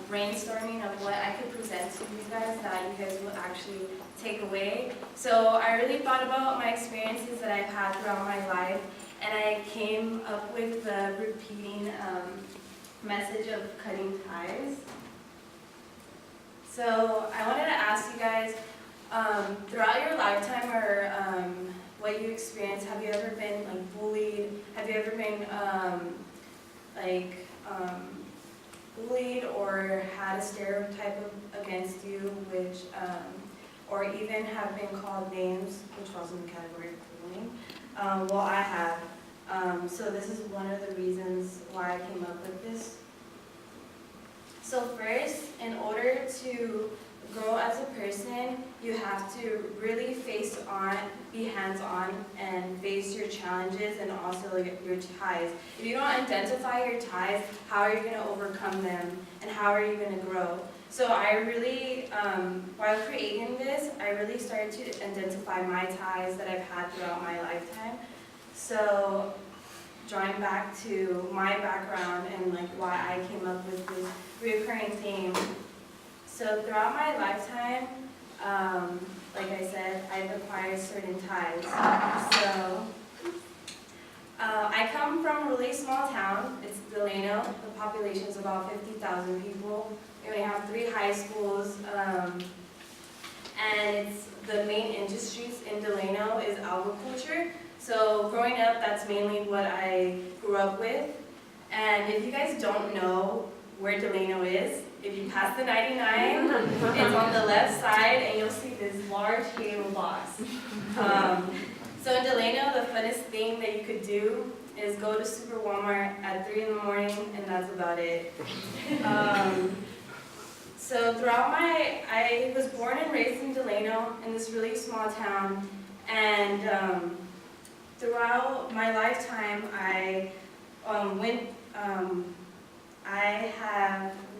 brainstorming of what I could present to you guys that you guys will actually take away. So I really thought about my experiences that I've had throughout my life, and I came up with the repeating message of cutting ties. So I wanted to ask you guys, throughout your lifetime or what you experienced, have you ever been like bullied? Have you ever been bullied or had a stereotype against you, which, or even have been called names, which falls in the category of bullying? Well, I have. So this is one of the reasons why I came up with this. So first, in order to grow as a person, you have to really be hands-on and face your challenges and also your ties. If you don't identify your ties, how are you going to overcome them and how are you going to grow? So I really, while creating this, I really started to identify my ties that I've had throughout my lifetime. So drawing back to my background and like why I came up with this recurring theme. So throughout my lifetime, like I said, I've acquired certain ties. So I come from a really small town. It's Delano. The population is about 50,000 people. We only have 3 high schools. And it's the main industries in Delano is agriculture. So growing up, that's mainly what I grew up with. And if you guys don't know where Delano is, if you pass the 99, it's on the left side, and you'll see this large halo box. So in Delano, the funnest thing that you could do is go to Super Walmart at 3 in the morning, and that's about it. So I was born and raised in Delano, in this really small town, and throughout my lifetime, I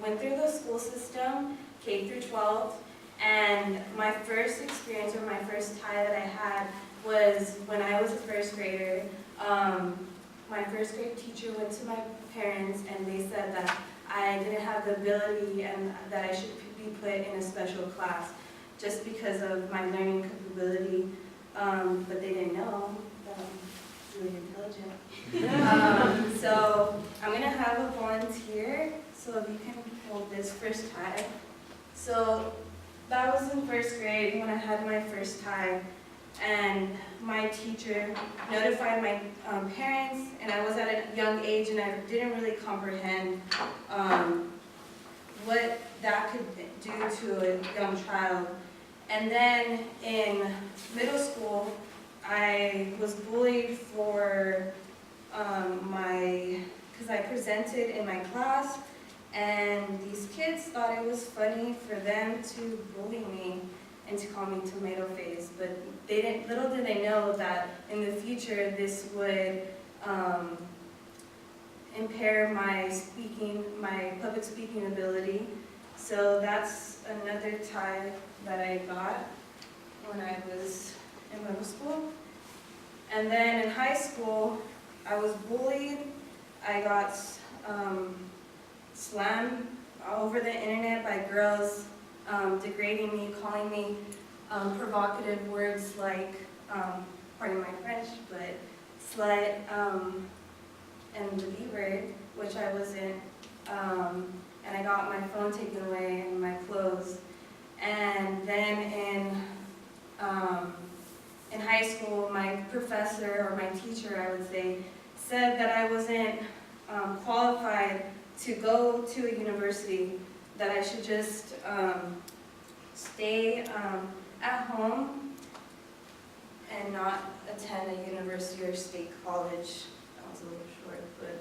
went through the school system, K through 12, and my first experience or my first tie that I had was when I was a first grader. My first grade teacher went to my parents and they said that I didn't have the ability and that I should be put in a special class just because of my learning capability, but they didn't know that I'm really intelligent. So I'm going to have a volunteer, so if you can hold this first tie. So that was in first grade when I had my first tie, and my teacher notified my parents, and I was at a young age and I didn't really comprehend what that could do to a young child. And then in middle school, I was bullied for because I presented in my class, and these kids thought it was funny for them to bully me and to call me tomato face, but little did they know that in the future this would impair my public speaking ability. So that's another tie that I got when I was in middle school. And then in high school, I was bullied. I got slammed over the internet by girls, degrading me, calling me provocative words like, pardon my French, but slut and the B word, which I wasn't. And I got my phone taken away and my clothes. And then in high school, my professor, or my teacher, I would say, said that I wasn't qualified to go to a university, that I should just stay at home and not attend a university or state college. That was a little short, but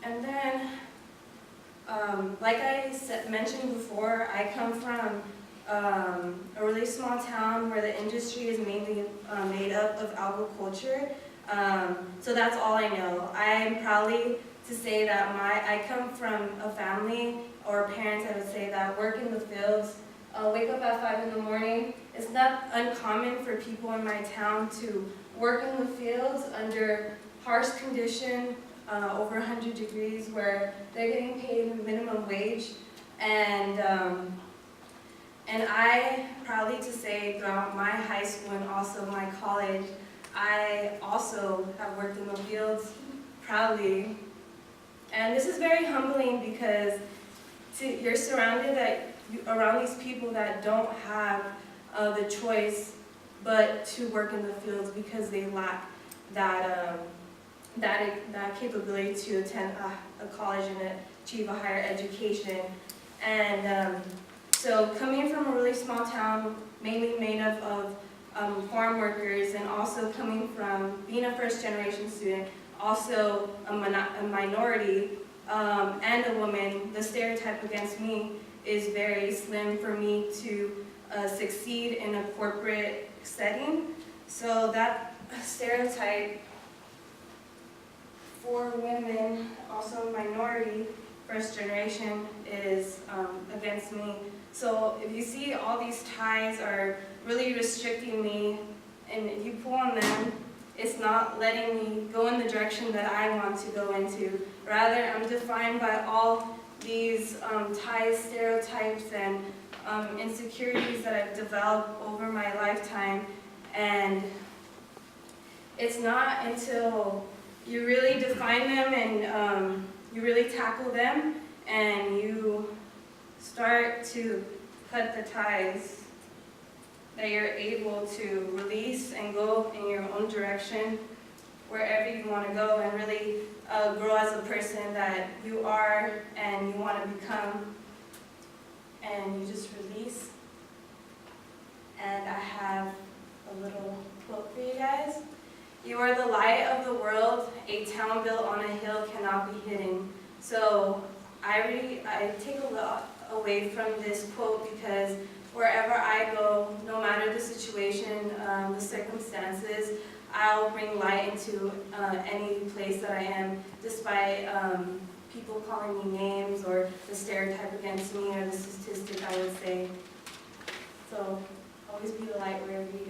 and then like I mentioned before, I come from a really small town where the industry is mainly made up of agriculture. So that's all I know. I'm proudly to say that I come from a family, or parents, I would say, that work in the fields, wake up at 5 in the morning. It's not uncommon for people in my town to work in the fields under harsh conditions, over 100 degrees where they're getting paid minimum wage. And I, proudly to say, throughout my high school and also my college, I also have worked in the fields proudly. And this is very humbling because you're surrounded around these people that don't have the choice but to work in the fields because they lack that capability to attend a college and achieve a higher education. And so coming from a really small town, mainly made up of farm workers, and also coming from being a first-generation student, also a minority, and a woman, the stereotype against me is very slim for me to succeed in a corporate setting. So that stereotype for women, also minority, first generation, is against me. So if you see all these ties are really restricting me, and if you pull on them, it's not letting me go in the direction that I want to go into. Rather, I'm defined by all these ties, stereotypes, and insecurities that I've developed over my lifetime. And it's not until you really define them and you really tackle them and you start to cut the ties that you're able to release and go in your own direction wherever you want to go and really grow as a person that you are and you want to become, and you just release. And I have a little quote for you guys. You are the light of the world, a town built on a hill cannot be hidden. So I take a lot away from this quote because wherever I go, no matter the situation, the circumstances, I'll bring light into any place that I am, despite people calling me names or the stereotype against me or the statistic, I would say. So always be the light wherever you